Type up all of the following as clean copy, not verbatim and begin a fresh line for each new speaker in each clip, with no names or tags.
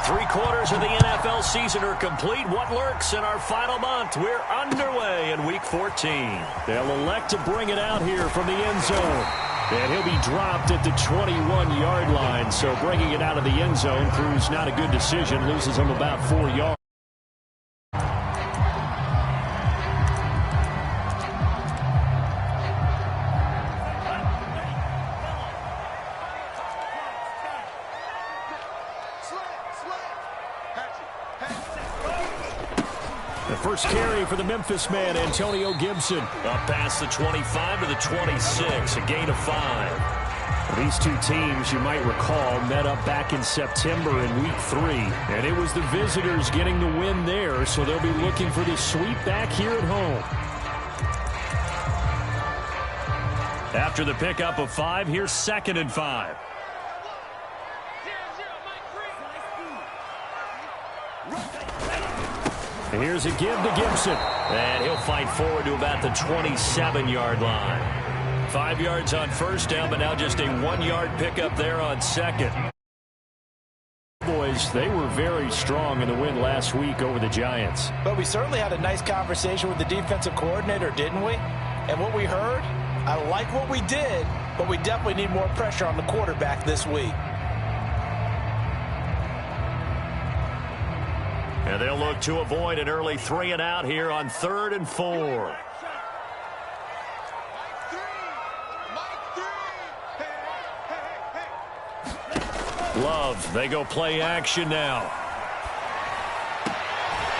Three-quarters of the NFL season are complete. What lurks in our final month? We're underway in Week 14. They'll elect to bring it out here from the end zone. And he'll be dropped at the 21-yard line. So bringing it out of the end zone proves not a good decision. Loses him about 4 yards. First carry for the Memphis man, Antonio Gibson. Up past the 25 to the 26, a gain of 5. These two teams, you might recall, met up back in September in Week 3. And it was the visitors getting the win there, so they'll be looking for the sweep back here at home. After the pickup of 5, here's 2nd and 5. Here's a give to Gibson. And he'll fight forward to about the 27-yard line. 5 yards on first down, but now just a 1-yard pickup there on second. Boys, they were very strong in the win last week over the Giants.
But we certainly had a nice conversation with the defensive coordinator, didn't we? And what we heard, I like what we did, but we definitely need more pressure on the quarterback this week.
And they'll look to avoid an early 3 and out here on 3rd and 4. Love, they go play action now.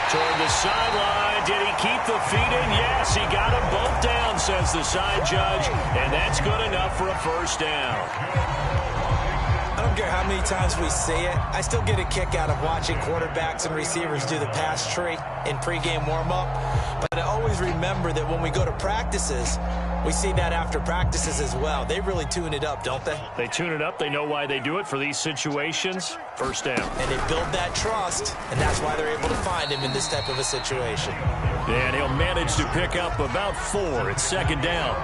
Toward the sideline, did he keep the feet in? Yes, he got them both down, says the side judge, and that's good enough for a first down.
I don't care how many times we see it. I still get a kick out of watching quarterbacks and receivers do the pass tree in pregame warm-up. But I always remember that when we go to practices, we see that after practices as well. They really tune it up, don't they?
They tune it up. They know why they do it for these situations. First down.
And they build that trust, and that's why they're able to find him in this type of a situation.
And he'll manage to pick up about 4. It's 2nd down.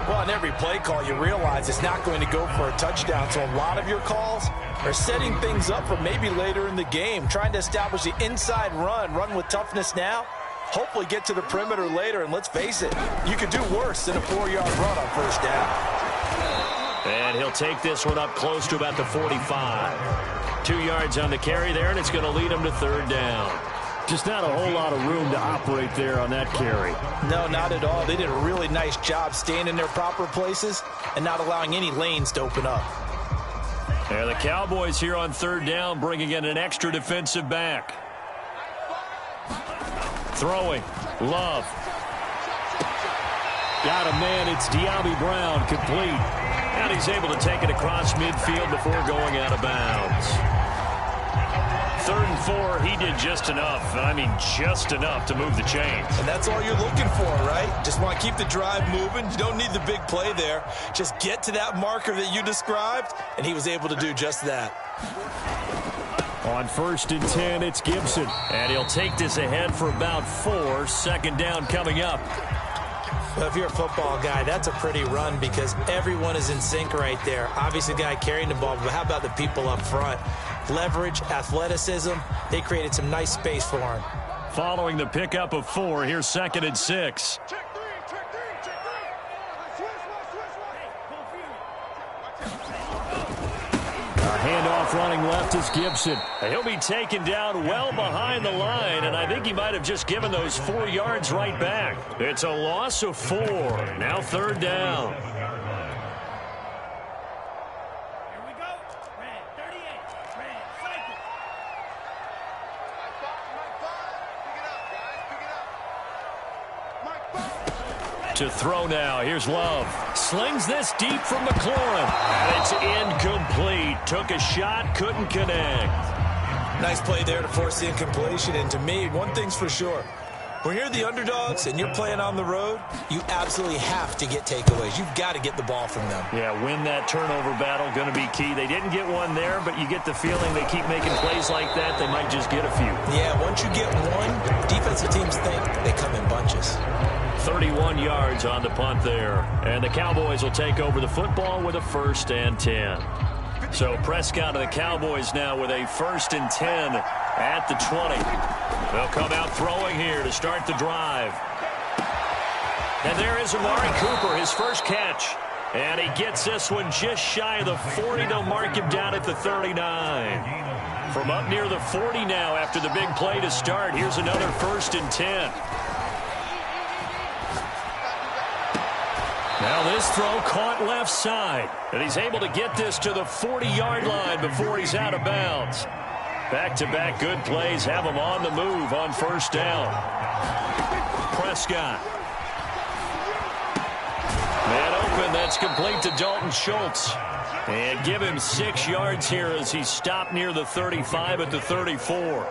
Well, on every play call, you realize it's not going to go for a touchdown. So a lot of your calls are setting things up for maybe later in the game, trying to establish the inside run with toughness now, hopefully get to the perimeter later. And let's face it, you could do worse than a 4-yard run on first down.
And he'll take this one up close to about the 45. 2 yards on the carry there, and it's going to lead him to 3rd down. Just not a whole lot of room to operate there on that carry.
No, not at all. They did a really nice job staying in their proper places and not allowing any lanes to open up.
And the Cowboys here on 3rd down, bringing in an extra defensive back. Throwing. Love. Got a man. It's De'Ami Brown, complete. And he's able to take it across midfield before going out of bounds. 3rd and 4, he did just enough, and I mean just enough to move the chains.
And that's all you're looking for, right? Just want to keep the drive moving. You don't need the big play there. Just get to that marker that you described, and he was able to do just that.
On 1st and 10, it's Gibson. And he'll take this ahead for about 4. 2nd down coming up.
Well, if you're a football guy, that's a pretty run because everyone is in sync right there. Obviously, the guy carrying the ball, but how about the people up front? Leverage, athleticism, they created some nice space for him.
Following the pickup of 4, here's 2nd and 6. Handoff running left is Gibson. He'll be taken down well behind the line, and I think he might have just given those 4 yards right back. It's a loss of 4. Now 3rd down.
Here we go. Red 38. Red cycle.
To throw now. Here's Love. Slings this deep from McLaurin. And it's incomplete. Took a shot, couldn't connect.
Nice play there to force the incompletion. And to me, one thing's for sure. When you're the underdogs and you're playing on the road, you absolutely have to get takeaways. You've got to get the ball from them.
Yeah, win that turnover battle, going to be key. They didn't get one there, but you get the feeling they keep making plays like that, they might just get a few.
Yeah, once you get one, defensive teams think they come in bunches.
31 yards on the punt there. And the Cowboys will take over the football with a 1st and 10. So Prescott and the Cowboys now with a 1st and 10 at the 20. They'll come out throwing here to start the drive. And there is Amari Cooper, his first catch. And he gets this one just shy of the 40. They'll mark him down at the 39. From up near the 40 now after the big play to start. Here's another 1st and 10. Now this throw caught left side. And he's able to get this to the 40-yard line before he's out of bounds. Back-to-back good plays have him on the move on 1st down. Prescott. Man open, that's complete to Dalton Schultz. And give him 6 yards here as he stopped near the 35 at the 34.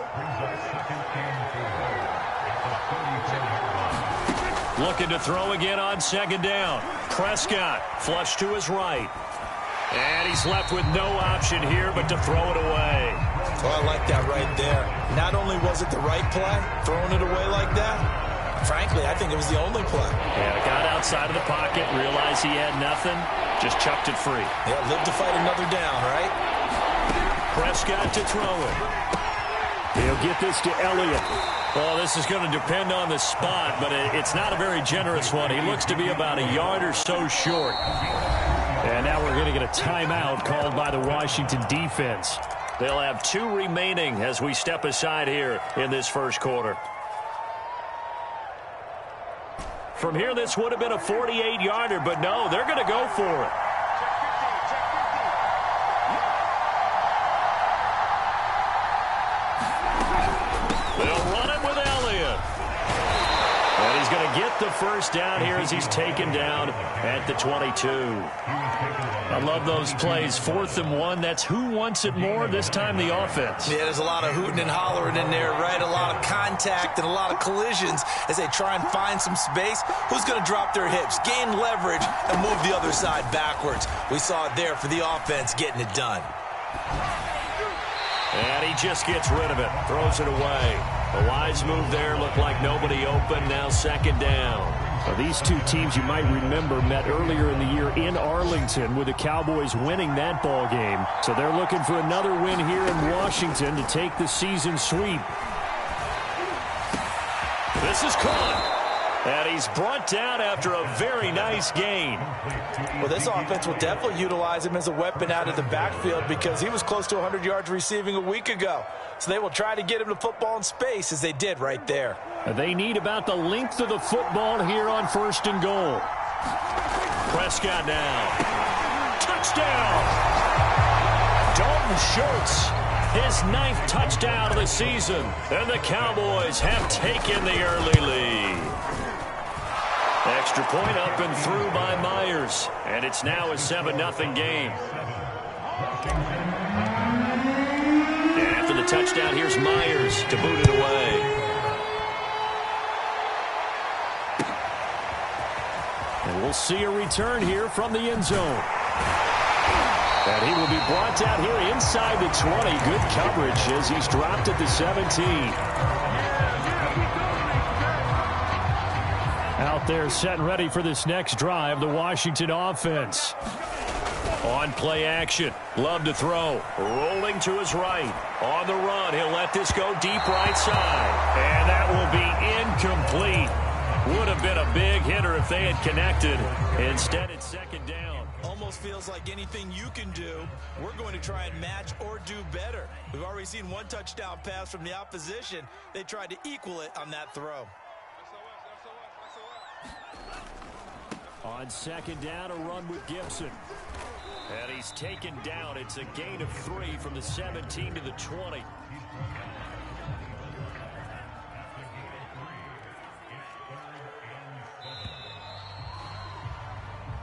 Looking to throw again on 2nd down. Prescott flush to his right. And he's left with no option here but to throw it away.
Well, I like that right there. Not only was it the right play, throwing it away like that, frankly, I think it was the only play.
Yeah, got outside of the pocket, realized he had nothing, just chucked it free.
Yeah, live to fight another down, right?
Prescott to throw it. He'll get this to Elliott. Well, this is going to depend on the spot, but it's not a very generous one. He looks to be about a yard or so short. And now we're going to get a timeout called by the Washington defense. They'll have 2 remaining as we step aside here in this 1st quarter. From here, this would have been a 48-yarder, but no, they're going to go for it. They'll run it with Elliott. And he's going to get the 1st down here as he's taken down at the 22. I love those plays. 4th and 1. That's who wants it more, this time the offense.
Yeah, there's a lot of hooting and hollering in there, right? A lot of contact and a lot of collisions as they try and find some space. Who's going to drop their hips, gain leverage, and move the other side backwards? We saw it there for the offense getting it done.
And he just gets rid of it, throws it away. A wise move there, looked like nobody open, now 2nd down. Well, these 2 teams you might remember met earlier in the year in Arlington with the Cowboys winning that ball game. So they're looking for another win here in Washington to take the season sweep. This is caught. And he's brought down after a very nice gain.
Well, this offense will definitely utilize him as a weapon out of the backfield because he was close to 100 yards receiving a week ago. So they will try to get him the football in space as they did right there.
They need about the length of the football here on 1st and goal. Prescott now. Touchdown! Dalton Schultz, his 9th touchdown of the season. And the Cowboys have taken the early lead. Extra point up and through by Myers. And it's now a 7-0 game. And after the touchdown, here's Myers to boot it away. And we'll see a return here from the end zone. And he will be brought down here inside the 20. Good coverage as he's dropped at the 17. Out there set and ready for this next drive, the Washington offense. On play action, love to throw, rolling to his right. On the run, he'll let this go deep right side. And that will be incomplete. Would have been a big hitter if they had connected. Instead, it's 2nd down.
Almost feels like anything you can do, we're going to try and match or do better. We've already seen 1 touchdown pass from the opposition. They tried to equal it on that throw.
On 2nd down, a run with Gibson. And he's taken down. It's a gain of 3 from the 17 to the 20.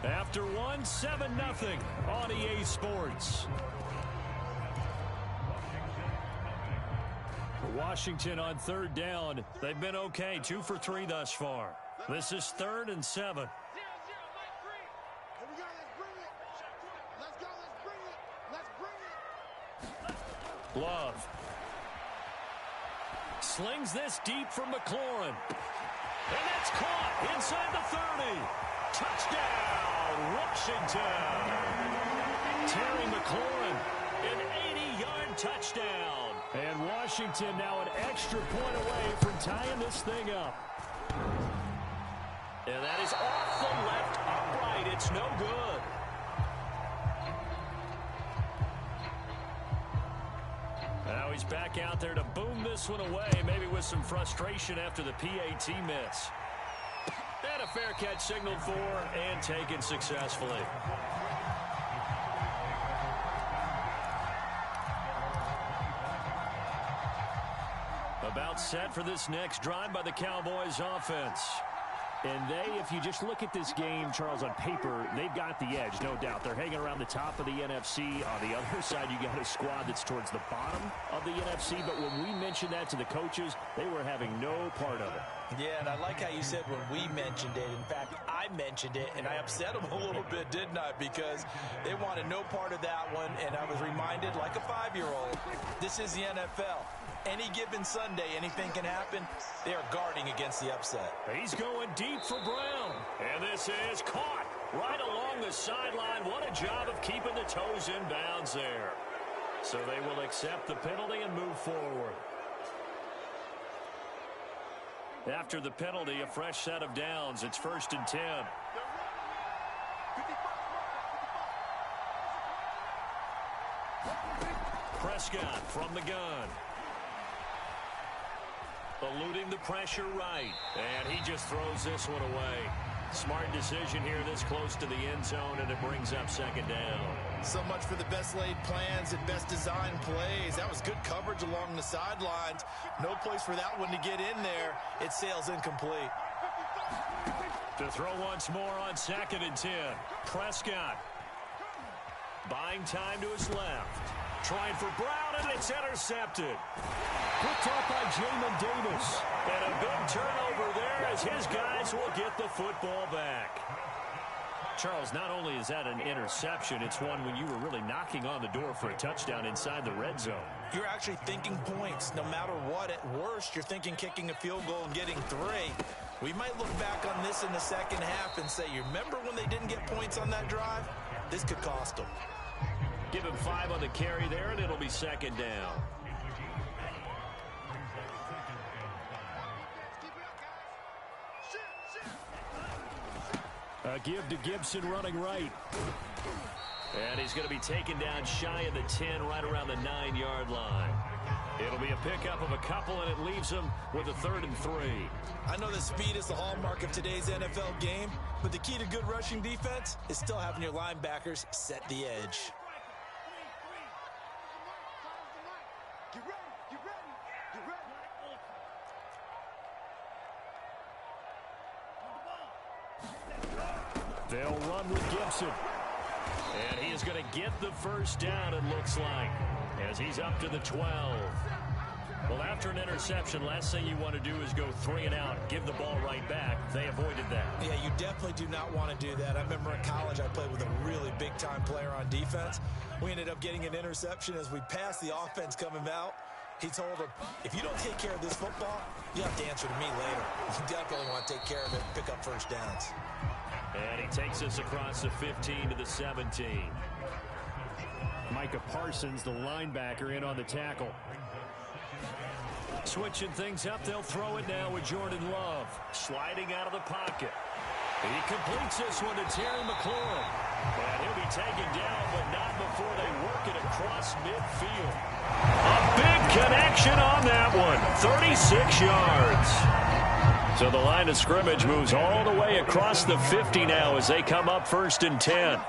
After 1, 7-0 on EA Sports. Washington on 3rd down. They've been okay, 2 for 3 thus far. This is 3rd and 7. Love. Slings this deep from McLaurin. And that's caught inside the 30. Touchdown, Washington. Terry McLaurin, an 80-yard touchdown. And Washington now an extra point away from tying this thing up. And that is off the left upright. It's no good. Now he's back out there to boom this one away, maybe with some frustration after the PAT miss. And a fair catch signaled for and taken successfully. About set for this next drive by the Cowboys offense. And if you just look at this game, Charles, on paper, they've got the edge, no doubt. They're hanging around the top of the NFC. On the other side, you got a squad that's towards the bottom of the NFC. But when we mentioned that to the coaches, they were having no part of it.
Yeah, and I like how you said when we mentioned it. In fact, I mentioned it, and I upset them a little bit, didn't I? Because they wanted no part of that one, and I was reminded, like a 5-year-old, this is the NFL. Any given Sunday, anything can happen. They are guarding against the upset.
He's going deep for Brown. And this is caught right along the sideline. What a job of keeping the toes in bounds there. So they will accept the penalty and move forward. After the penalty, a fresh set of downs. It's 1st and 10. Prescott from the gun. Eluding the pressure right. And he just throws this one away. Smart decision here this close to the end zone, and it brings up 2nd down.
So much for the best laid plans and best design plays. That was good coverage along the sidelines. No place for that one to get in there. It sails incomplete.
To throw once more on 2nd and 10. Prescott. Buying time to his left. Trying for Brown, and it's intercepted. Picked up by Jamin Davis. And a big turnover there as his guys will get the football back. Charles, not only is that an interception, it's one when you were really knocking on the door for a touchdown inside the red zone.
You're actually thinking points. No matter what, at worst, you're thinking kicking a field goal and getting 3. We might look back on this in the second half and say, you remember when they didn't get points on that drive? This could cost them.
Give him 5 on the carry there, and it'll be 2nd down. A give to Gibson running right. And he's going to be taken down shy of the 10, right around the 9-yard line. It'll be a pickup of a couple, and it leaves him with a 3rd and 3.
I know that speed is the hallmark of today's NFL game, but the key to good rushing defense is still having your linebackers set the edge.
They'll run with Gibson. And he is going to get the 1st down, it looks like, as he's up to the 12. Well, after an interception, last thing you want to do is go 3 and out, give the ball right back. They avoided that. Yeah, you definitely do not want to do that. I remember in college I played with a really big-time player on defense. We ended up getting an interception as we passed the offense coming out. He told him, if you don't take care of this football, you have to answer to me later. You definitely want to take care of it and pick up 1st downs. And he takes us across the 15 to the 17. Micah Parsons, the linebacker, in on the tackle. Switching things up, they'll throw it now with Jordan Love. Sliding out of the pocket. He completes this one to Terry McLaurin. And he'll be taken down, but not before they work it across midfield. A big connection on that one. 36 yards. So the line of scrimmage moves all the way across the 50 now as they come up 1st and 10.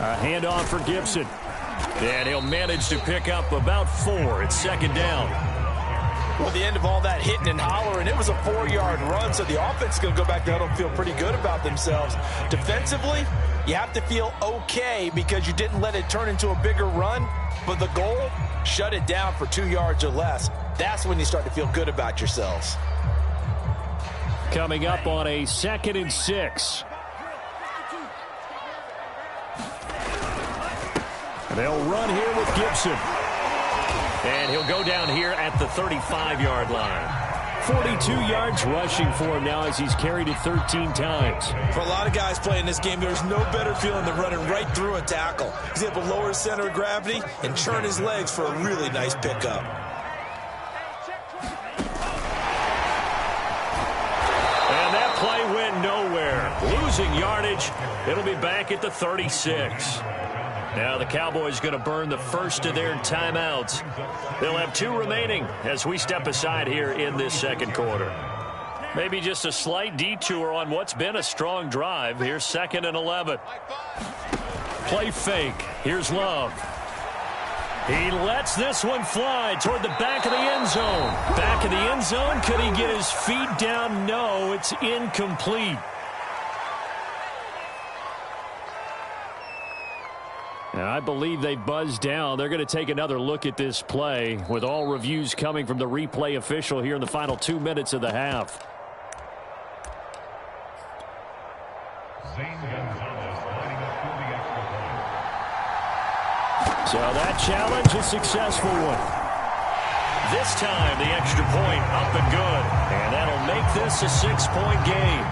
A handoff for Gibson. And he'll manage to pick up about 4. It's 2nd down.
Well, the end of all that hitting and hollering, it was a 4-yard run, so the offense is going to go back there and feel pretty good about themselves. Defensively, you have to feel okay because you didn't let it turn into a bigger run, but the goal, shut it down for 2 yards or less. That's when you start to feel good about yourselves.
Coming up on a 2nd and 6. They'll run here with Gibson. And he'll go down here at the 35-yard line. 42 yards rushing for him now as he's carried it 13 times.
For a lot of guys playing this game, there's no better feeling than running right through a tackle. He's able to lower his center of gravity and churn his legs for a really nice pickup.
And that play went nowhere. Losing yardage. It'll be back at the 36. Now the Cowboys going to burn the first of their timeouts. They'll have 2 remaining as we step aside here in this second quarter. Maybe just a slight detour on what's been a strong drive. Here's 2nd and 11. Play fake. Here's Love. He lets this one fly toward the back of the end zone. Back of the end zone. Could he get his feet down? No, it's incomplete. Now, I believe they buzzed down. They're going to take another look at this play with all reviews coming from the replay official here in the final 2 minutes of the half. So that challenge, a successful one. This time, the extra point up and good. And that'll make this a 6-point game.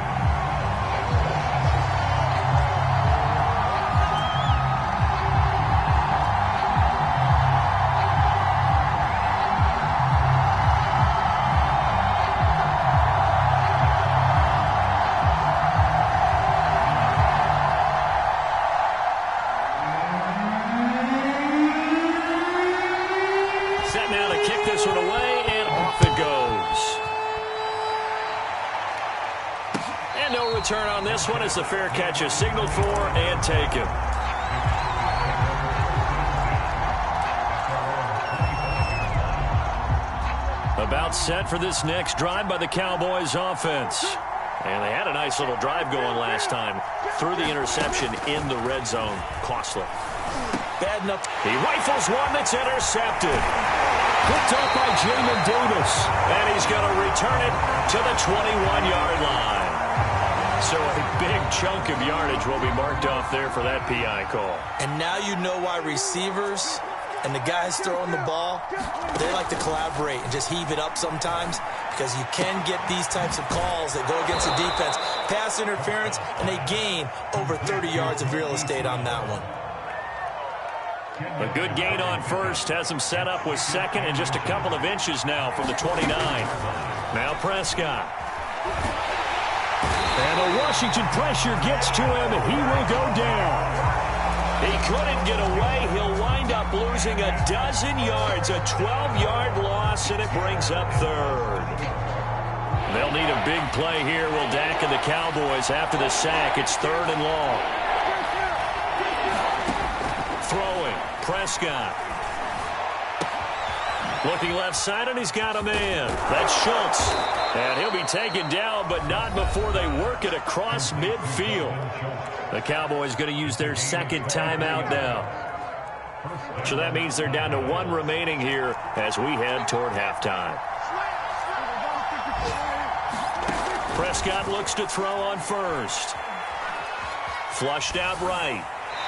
Turn on this one as the fair catch is signaled for and taken. About set for this next drive by the Cowboys offense. And they had a nice little drive going last time. Through the interception in the red zone. Costly.
Bad enough.
He rifles one that's intercepted. Picked up by Jamin Davis. And he's going to return it to the 21-yard line. So a big chunk of yardage will be marked off there for that PI call.
And now you know why receivers and the guys throwing the ball, they like to collaborate and just heave it up sometimes, because you can get these types of calls that go against the defense. Pass interference, and they gain over 30 yards of real estate on that one.
A good gain on first has him set up with 2nd and just a couple of inches now from the 29. Now Prescott. And the Washington pressure gets to him, and he will go down. He couldn't get away. He'll wind up losing a dozen yards, a 12-yard loss, and it brings up 3rd. They'll need a big play here, will Dak and the Cowboys after the sack. It's 3rd and long. Throwing, Prescott. Looking left side, and he's got a man. That's Schultz. And he'll be taken down, but not before they work it across midfield. The Cowboys going to use their 2nd timeout now. So that means they're down to 1 remaining here as we head toward halftime. Prescott looks to throw on first. Flushed out right.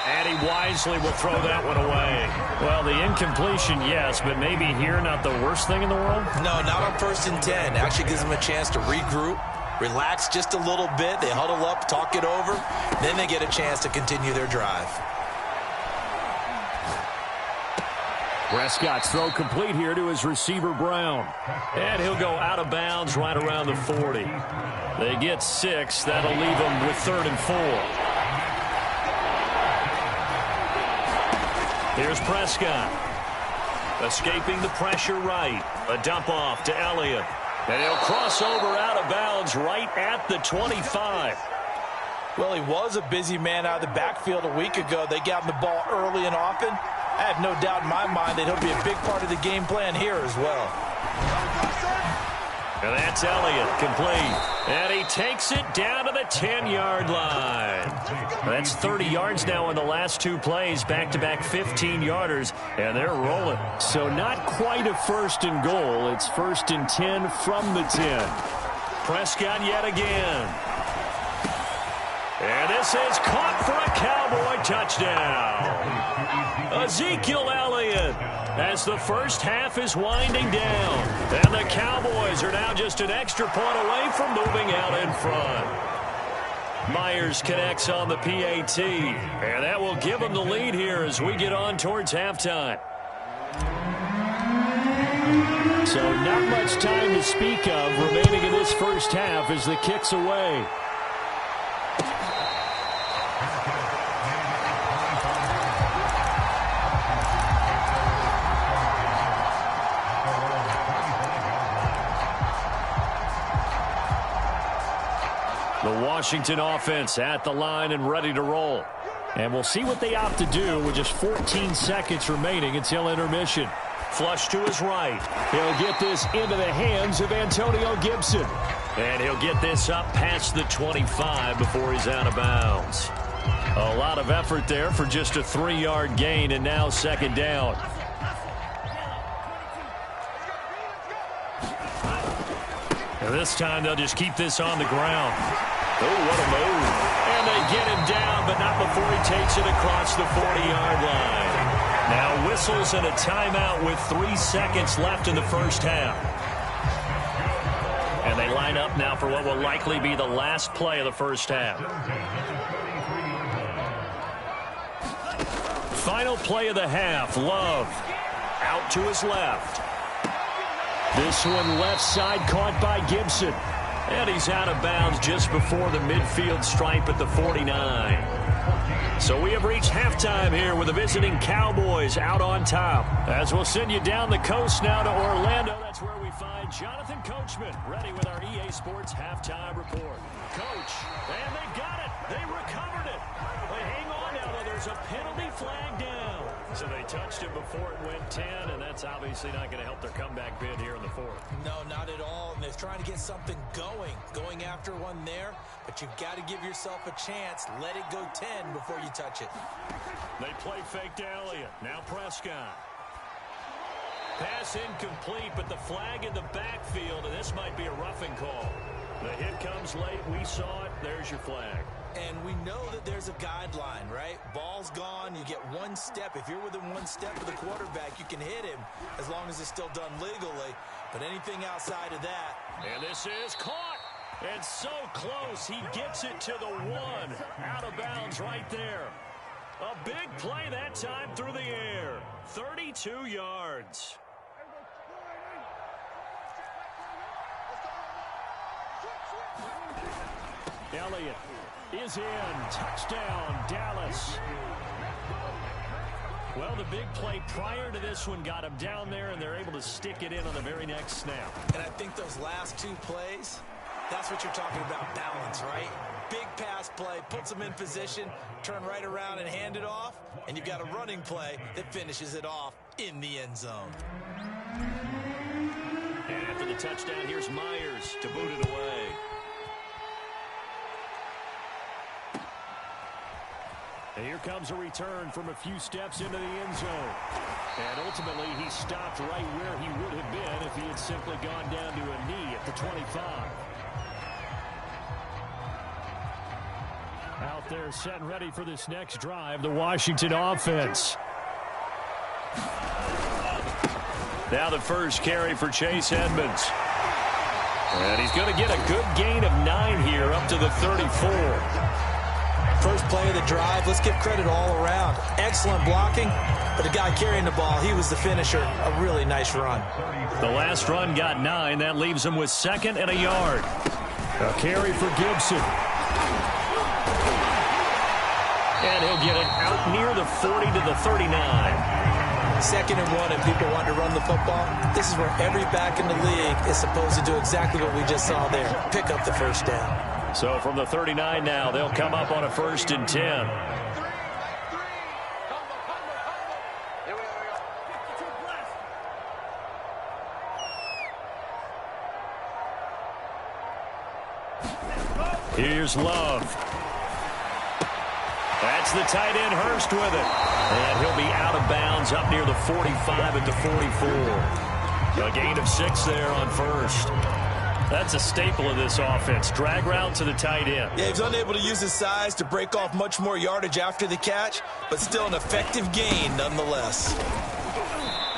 And he wisely will throw that one away. Well, the incompletion, yes, but maybe here not the worst thing in the world?
No, not on 1st and 10. Actually gives them a chance to regroup, relax just a little bit. They huddle up, talk it over. Then they get a chance to continue their drive.
Prescott's throw complete here to his receiver, Brown. And he'll go out of bounds right around the 40. They get 6. That'll leave them with 3rd and 4. Here's Prescott. Escaping the pressure right. A dump off to Elliott. And he'll cross over out of bounds right at the 25.
Well, he was a busy man out of the backfield a week ago. They got him the ball early and often. I have no doubt in my mind that he'll be a big part of the game plan here as well.
And that's Elliott, complete. And he takes it down to the 10-yard line. That's 30 yards now in the last 2 plays, back-to-back 15-yarders, and they're rolling. So not quite a 1st and goal. It's 1st and 10 from the 10. Prescott yet again. And this is caught for a Cowboy touchdown. Ezekiel Elliott, as the first half is winding down. And the Cowboys are now just an extra point away from moving out in front. Myers connects on the PAT, and that will give them the lead here as we get on towards halftime. So not much time to speak of remaining in this first half as the kick's away. The Washington offense at the line and ready to roll. And we'll see what they opt to do with just 14 seconds remaining until intermission. Flush to his right. He'll get this into the hands of Antonio Gibson. And he'll get this up past the 25 before he's out of bounds. A lot of effort there for just a 3-yard gain, and now second down. And this time they'll just keep this on the ground. Oh, what a move. And they get him down, but not before he takes it across the 40-yard line. Now whistles and a timeout with 3 seconds left in the first half. And they line up now for what will likely be the last play of the first half. Final play of the half. Love out to his left. This one left side caught by Gibson. And he's out of bounds just before the midfield stripe at the 49. So we have reached halftime here with the visiting Cowboys out on top. As we'll send you down the coast now to Orlando. That's where we find Jonathan Coachman ready with our EA Sports halftime report. Coach, and they got it. They recovered it. But hang on now, though. There's a penalty flag down. So they touched it before it went 10, and that's obviously not going to help their comeback bid here in the fourth.
No, not at all. And they're trying to get something going after one there. But you've got to give yourself a chance. Let it go 10 before you touch it.
They play fake to Elliott. Now Prescott. Pass incomplete, but the flag in the backfield, and this might be a roughing call. The hit comes late. We saw it. There's your flag.
And we know that there's a guideline, right? Ball's gone. You get one step. If you're within one step of the quarterback, you can hit him as long as it's still done legally. But anything outside of that.
And this is caught. And so close. He gets it to the 1. Out of bounds right there. A big play that time through the air. 32 yards. Elliott is in. Touchdown, Dallas. Well, the big play prior to this one got him down there, and they're able to stick it in on the very next snap.
And I think those last 2 plays, that's what you're talking about, balance, right? Big pass play, puts them in position, turn right around and hand it off, and you've got a running play that finishes it off in the end zone.
And after the touchdown, here's Myers to boot it away. And here comes a return from a few steps into the end zone. And ultimately, he stopped right where he would have been if he had simply gone down to a knee at the 25. Out there set and ready for this next drive, the Washington offense. Now the first carry for Chase Edmonds. And he's going to get a good gain of 9 here up to the 34.
First play of the drive, let's give credit all around. Excellent blocking, but the guy carrying the ball, he was the finisher. A really nice run.
The last run got 9. That leaves him with 2nd and a yard. A carry for Gibson. And he'll get it out near the 40 to the 39.
2nd and 1, and people want to run the football. This is where every back in the league is supposed to do exactly what we just saw there. Pick up the first down.
So from the 39 now, they'll come up on a 1st and 10. Here's Love. That's the tight end Hurst with it. And he'll be out of bounds up near the 45 at the 44. A gain of 6 there on 1st. That's a staple of this offense. Drag route to the tight end.
Yeah, he's unable to use his size to break off much more yardage after the catch, but still an effective gain nonetheless.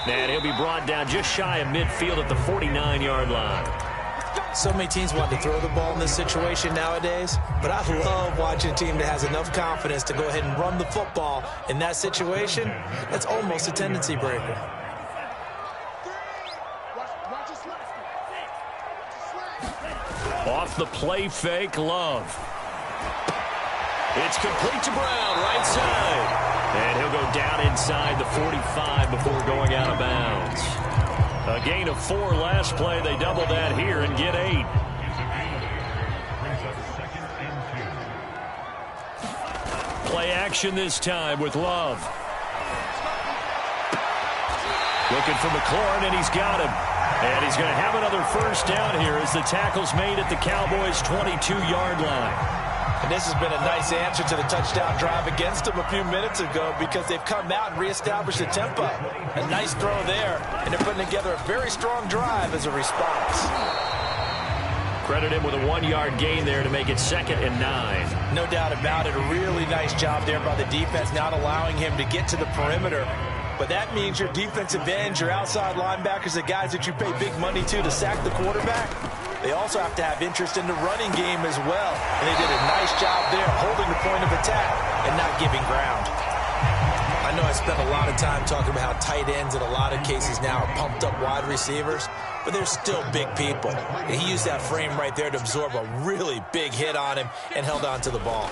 And he'll be brought down just shy of midfield at the 49-yard line.
So many teams want to throw the ball in this situation nowadays, but I love watching a team that has enough confidence to go ahead and run the football in that situation. That's almost a tendency breaker.
Off the play fake, Love. It's complete to Brown, right side. And he'll go down inside the 45 before going out of bounds. A gain of 4 last play. They double that here and get 8. Play action this time with Love. Looking for McLaurin, and he's got him. And he's going to have another first down here as the tackle's made at the Cowboys' 22-yard line.
And this has been a nice answer to the touchdown drive against them a few minutes ago because they've come out and reestablished the tempo. A nice throw there, and they're putting together a very strong drive as a response.
Credit him with a 1-yard gain there to make it 2nd and 9.
No doubt about it. A really nice job there by the defense, not allowing him to get to the perimeter. But that means your defensive ends, your outside linebackers, the guys that you pay big money to sack the quarterback, they also have to have interest in the running game as well. And they did a nice job there holding the point of attack and not giving ground. I know I spent a lot of time talking about how tight ends in a lot of cases now are pumped up wide receivers, but they're still big people. And he used that frame right there to absorb a really big hit on him and held on to the ball.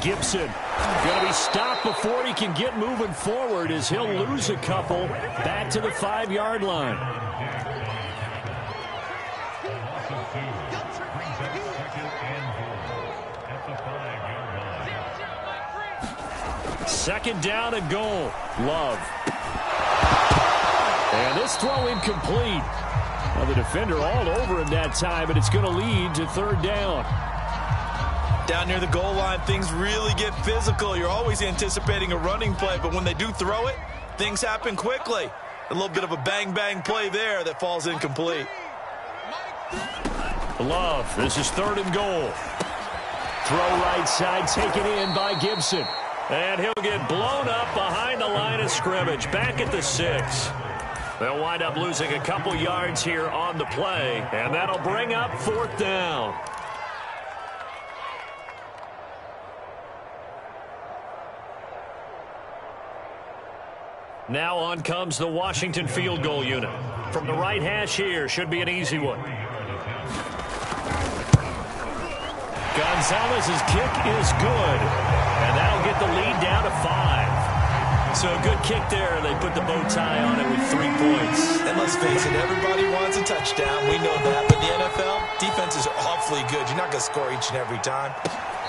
Gibson going to be stopped before he can get moving forward as he'll lose a couple back to the 5-yard line. Second down and goal. Love. And this throw incomplete. Well, the defender all over him that time, but it's going to lead to 3rd down.
Down near the goal line, things really get physical. You're always anticipating a running play, but when they do throw it, things happen quickly. A little bit of a bang-bang play there that falls incomplete.
Love, this is 3rd and goal. Throw right side, taken in by Gibson. And he'll get blown up behind the line of scrimmage, back at the 6. They'll wind up losing a couple yards here on the play, and that'll bring up 4th down. Now on comes the Washington field goal unit. From the right hash here, should be an easy one. Gonzalez's kick is good, and that'll get the lead down to 5. So a good kick there. They put the bow tie on it with 3 points.
And let's face it, everybody wants a touchdown. We know that. But in the NFL, defenses are awfully good. You're not going to score each and every time.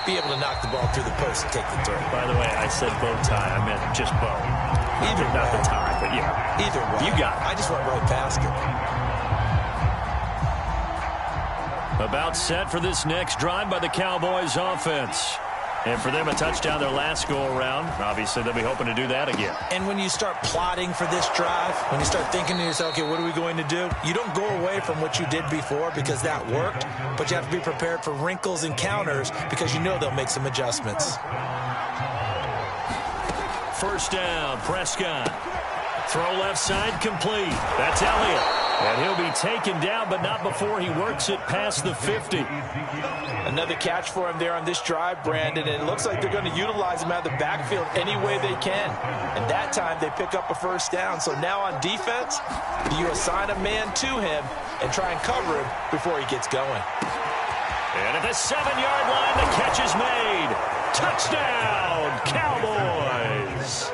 Be able to knock the ball through the post and take the throw.
By the way, I said bow tie. I meant just bow.
Either way.
Not the tie, but yeah.
Either way.
You got it.
I just went right past it.
About set for this next drive by the Cowboys offense. And for them, a touchdown their last go-around. Obviously, they'll be hoping to do that again.
And when you start plotting for this drive, when you start thinking to yourself, okay, what are we going to do? You don't go away from what you did before because that worked, but you have to be prepared for wrinkles and counters because you know they'll make some adjustments.
First down, Prescott. Throw left side, complete. That's Elliott. And he'll be taken down, but not before he works it past the 50.
Another catch for him there on this drive, Brandon, and it looks like they're going to utilize him out of the backfield any way they can. And that time they pick up a first down. So now on defense, you assign a man to him and try and cover him before he gets going.
And at the 7-yard line, the catch is made. Touchdown, Cowboys!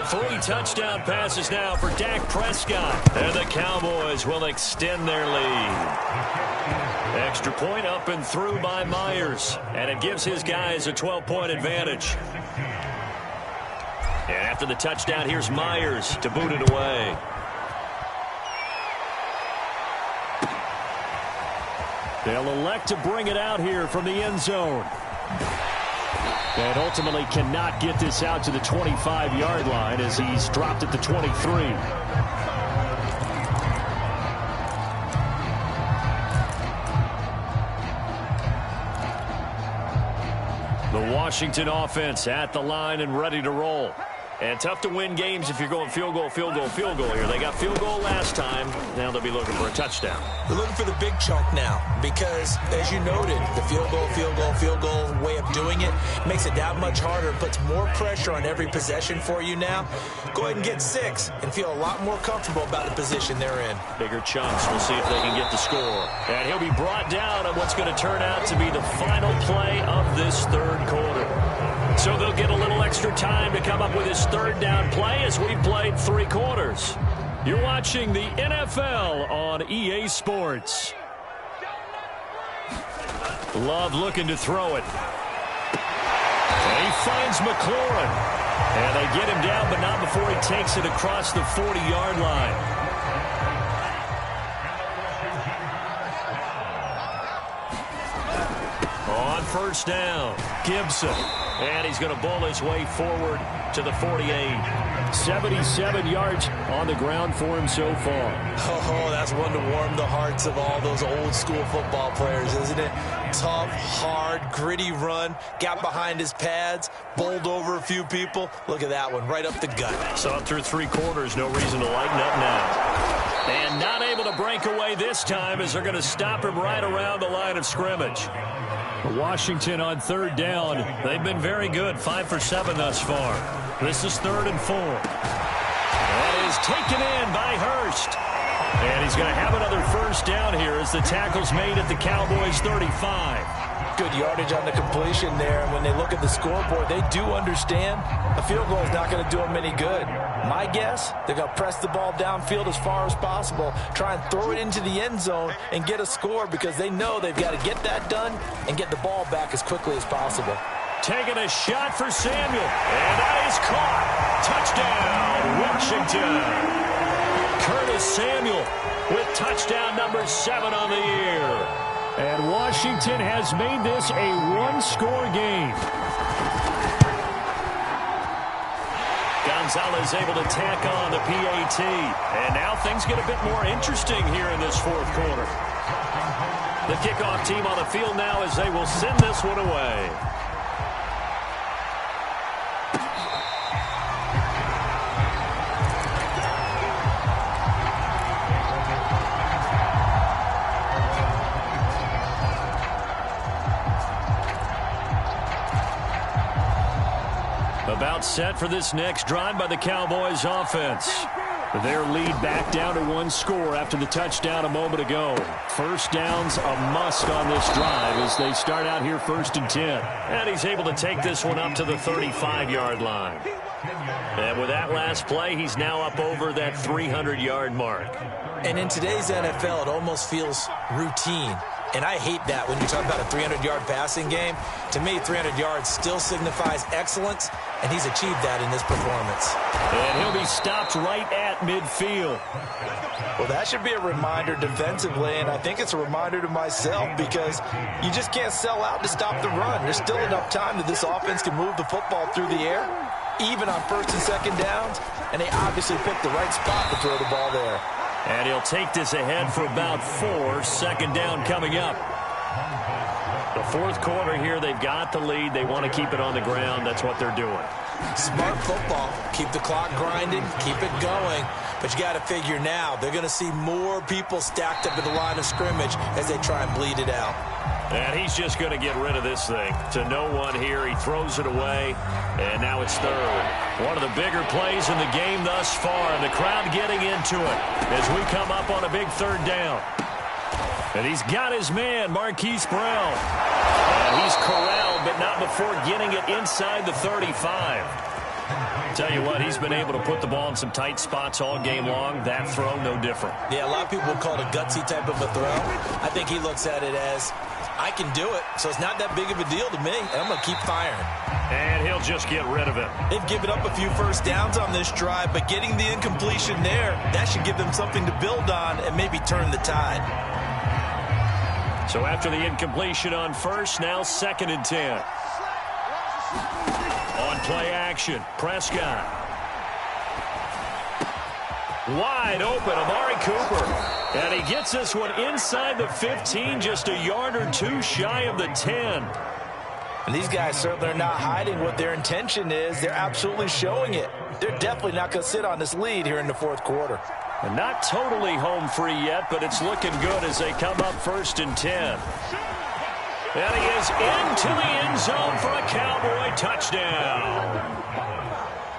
3 touchdown passes now for Dak Prescott. And the Cowboys will extend their lead. Extra point up and through by Myers. And it gives his guys a 12-point advantage. And after the touchdown, here's Myers to boot it away. They'll elect to bring it out here from the end zone. And ultimately cannot get this out to the 25-yard line as he's dropped at the 23. Washington offense at the line and ready to roll. And tough to win games if you're going field goal, field goal, field goal here. They got field goal last time. Now they'll be looking for a touchdown.
They're looking for the big chunk now because, as you noted, the field goal way of doing it makes it that much harder, puts more pressure on every possession for you now. Go ahead and get 6 and feel a lot more comfortable about the position they're in.
Bigger chunks. We'll see if they can get the score. And he'll be brought down on what's going to turn out to be the final play of this third quarter. So they'll get a little extra time to come up with his third down play as we've played 3 quarters. You're watching the NFL on EA Sports. Love looking to throw it. And he finds McLaurin. And they get him down, but not before he takes it across the 40-yard line. On first down, Gibson. And he's going to bowl his way forward to the 48. 77 yards on the ground for him so far.
Oh, that's one to warm the hearts of all those old school football players, isn't it? Tough, hard, gritty run. Got behind his pads, bowled over a few people. Look at that one, right up the gut.
Saw it through 3 quarters. No reason to lighten up now. And not able to break away this time as they're going to stop him right around the line of scrimmage. Washington on third down. They've been very good. 5 for 7 thus far. This is 3rd and 4. That is taken in by Hurst. And he's going to have another first down here as the tackle's made at the Cowboys' 35.
Good yardage on the completion there. And when they look at the scoreboard, they do understand a field goal is not going to do them any good. My guess, they're going to press the ball downfield as far as possible, try and throw it into the end zone and get a score because they know they've got to get that done and get the ball back as quickly as possible.
Taking a shot for Samuel. And that is caught. Touchdown, Washington. Curtis Samuel with touchdown number 7 on the year. And Washington has made this a 1-score game. Gonzalez able to tack on the PAT. And now things get a bit more interesting here in this 4th quarter. The kickoff team on the field now as they will send this one away. About set for this next drive by the Cowboys offense. Their lead back down to 1 score after the touchdown a moment ago. First down's a must on this drive as they start out here 1st and 10. And he's able to take this one up to the 35-yard line. And with that last play, he's now up over that 300-yard mark.
And in today's NFL, it almost feels routine. And I hate that when you talk about a 300-yard passing game. To me, 300 yards still signifies excellence, and he's achieved that in this performance.
And he'll be stopped right at midfield.
Well, that should be a reminder defensively, and I think it's a reminder to myself because you just can't sell out to stop the run. There's still enough time that this offense can move the football through the air, even on 1st and 2nd downs, and they obviously picked the right spot to throw the ball there.
And he'll take this ahead for about 4. 2nd down coming up. The 4th quarter here, they've got the lead. They want to keep it on the ground. That's what they're doing.
Smart football. Keep the clock grinding. Keep it going. But you got to figure now, they're going to see more people stacked up at the line of scrimmage as they try and bleed it out.
And he's just going to get rid of this thing. To no one here. He throws it away. And now it's 3rd. One of the bigger plays in the game thus far. And the crowd getting into it as we come up on a big 3rd down. And he's got his man, Marquise Brown. And he's corralled, but not before getting it inside the 35. Tell you what, he's been able to put the ball in some tight spots all game long. That throw, no different.
Yeah, a lot of people would call it a gutsy type of a throw. I think he looks at it as, I can do it, so it's not that big of a deal to me, and I'm going to keep firing.
And he'll just get rid of it.
They've given up a few first downs on this drive, but getting the incompletion there, that should give them something to build on and maybe turn the tide.
So after the incompletion on 1st, now 2nd and 10. On play action, Prescott. Wide open, Amari Cooper. And he gets this one inside the 15, just a yard or 2 shy of the 10.
And these guys certainly are not hiding what their intention is. They're absolutely showing it. They're definitely not going to sit on this lead here in the fourth quarter.
And not totally home free yet, but it's looking good as they come up 1st and 10. And he is into the end zone for a Cowboy touchdown.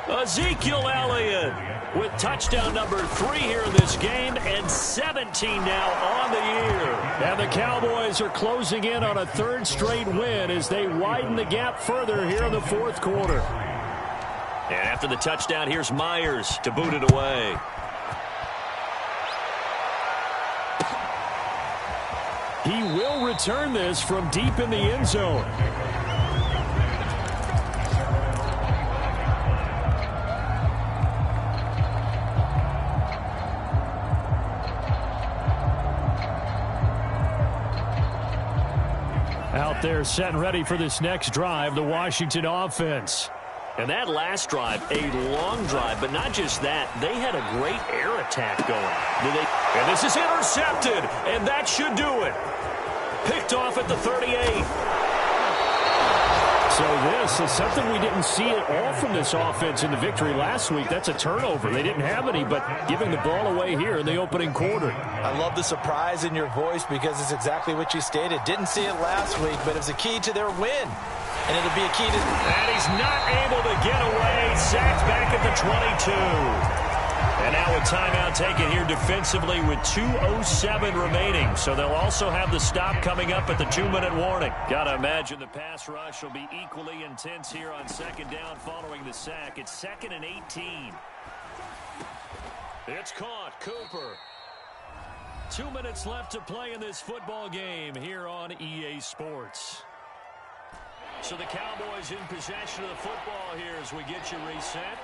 Ezekiel Elliott with touchdown number 3 here in this game, and 17 now on the year. And the Cowboys are closing in on a 3rd straight win as they widen the gap further here in the fourth quarter. And after the touchdown, here's Myers to boot it away. He will return this from deep in the end zone. Out there set and ready for this next drive, the Washington offense. And that last drive, a long drive, but not just that. They had a great air attack going. And this is intercepted, and that should do it. Picked off at the 38. So this is something we didn't see at all from this offense in the victory last week. That's a turnover. They didn't have any, but giving the ball away here in the opening quarter.
I love the surprise in your voice because it's exactly what you stated. Didn't see it last week, but it was a key to their win. And it'll be a key to...
And he's not able to get away. Sacked back at the 22. And now a timeout taken here defensively with 2:07 remaining. So they'll also have the stop coming up at the 2-minute warning. Got to imagine the pass rush will be equally intense here on 2nd down following the sack. It's 2nd and 18. It's caught. Cooper. 2 minutes left to play in this football game here on EA Sports. So the Cowboys in possession of the football here as we get you reset.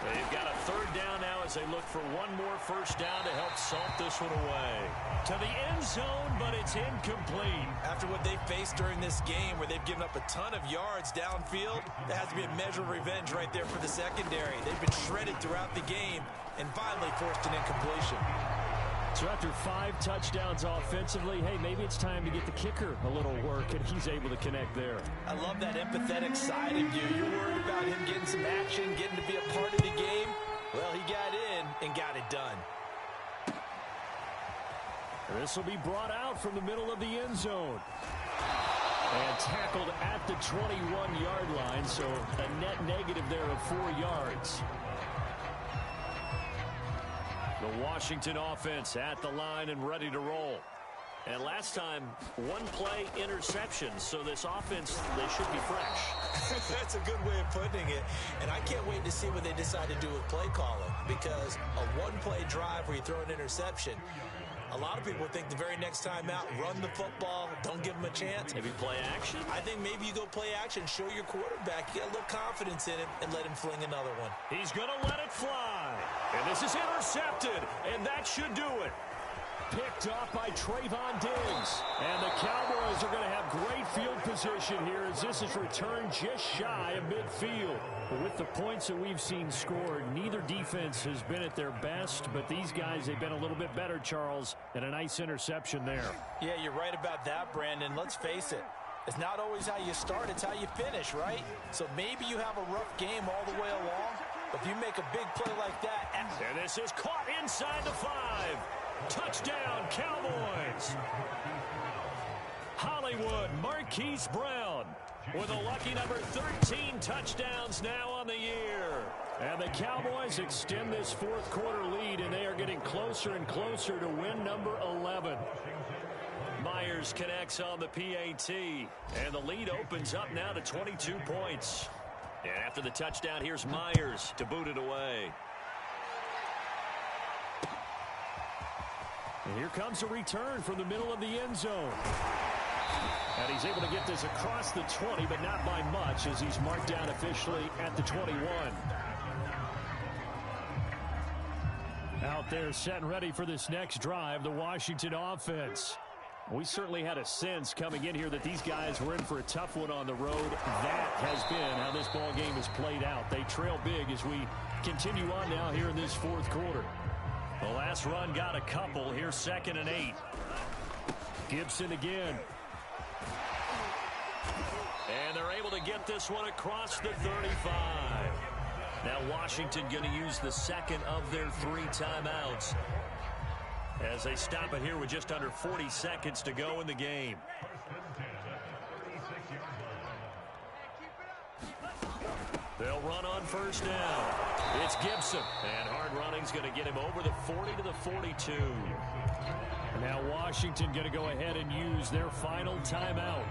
They've got a 3rd down now as they look for one more 1st down to help salt this one away. To the end zone, but it's incomplete.
After what they've faced during this game where they've given up a ton of yards downfield, there has to be a measure of revenge right there for the secondary. They've been shredded throughout the game and finally forced an incompletion.
So after 5 touchdowns offensively, hey, maybe it's time to get the kicker a little work, and he's able to connect there.
I love that empathetic side of you. You're worried about him getting some action, getting to be a part of the game. Well, he got in and got it done.
This will be brought out from the middle of the end zone. And tackled at the 21-yard line, so a net negative there of 4 yards. The Washington offense at the line and ready to roll. And last time, 1-play interception. So this offense, they should be fresh.
That's a good way of putting it. And I can't wait to see what they decide to do with play calling. Because a 1-play drive where you throw an interception, a lot of people think the very next time out, run the football, don't give them a chance.
Maybe play action?
I think maybe you go play action, show your quarterback, get a little confidence in him, and let him fling another one.
He's going to let it fly. And this is intercepted, and that should do it. Picked off by Trayvon Diggs. And the Cowboys are going to have great field position here as this is returned just shy of midfield. But with the points that we've seen scored, neither defense has been at their best, but these guys, they've been a little bit better, Charles, and a nice interception there.
Yeah, you're right about that, Brandon. Let's face it. It's not always how you start, it's how you finish, right? So maybe you have a rough game all the way along, but if you make a big play like that...
And this is caught inside the 5. Touchdown, Cowboys. Hollywood Marquise Brown with a lucky number 13 touchdowns now on the year. And the Cowboys extend this fourth quarter lead, and they are getting closer and closer to win number 11. Myers connects on the PAT, and the lead opens up now to 22 points. And after the touchdown, here's Myers to boot it away. And here comes a return from the middle of the end zone. And he's able to get this across the 20, but not by much, as he's marked down officially at the 21. Out there set and ready for this next drive, the Washington offense. We certainly had a sense coming in here that these guys were in for a tough one on the road. That has been how this ball game has played out. They trail big as we continue on now here in this fourth quarter. The last run got a couple. Here's 2nd and 8. Gibson again. And they're able to get this one across the 35. Now Washington going to use the second of their 3 timeouts as they stop it here with just under 40 seconds to go in the game. They'll run on first down. It's Gibson, and hard running's going to get him over the 40 to the 42. Now Washington going to go ahead and use their final timeout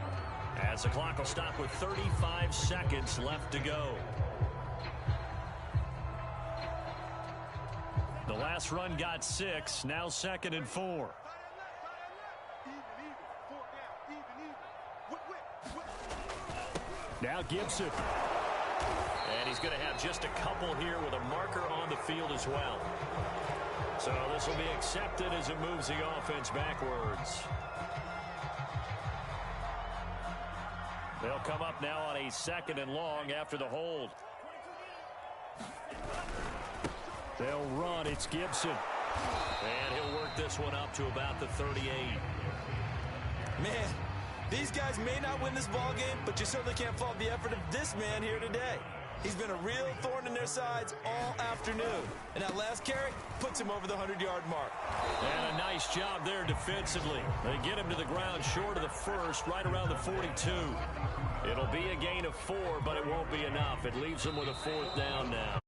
as the clock will stop with 35 seconds left to go. The last run got 6, now 2nd and 4. Now Gibson. And he's going to have just a couple here with a marker on the field as well. So this will be accepted as it moves the offense backwards. They'll come up now on a 2nd and long after the hold. They'll run. It's Gibson. And he'll work this one up to about the 38.
Man, these guys may not win this ball game, but you certainly can't fault the effort of this man here today. He's been a real thorn in their sides all afternoon. And that last carry puts him over the 100-yard mark.
And a nice job there defensively. They get him to the ground short of the first, right around the 42. It'll be a gain of 4, but it won't be enough. It leaves them with a 4th down now.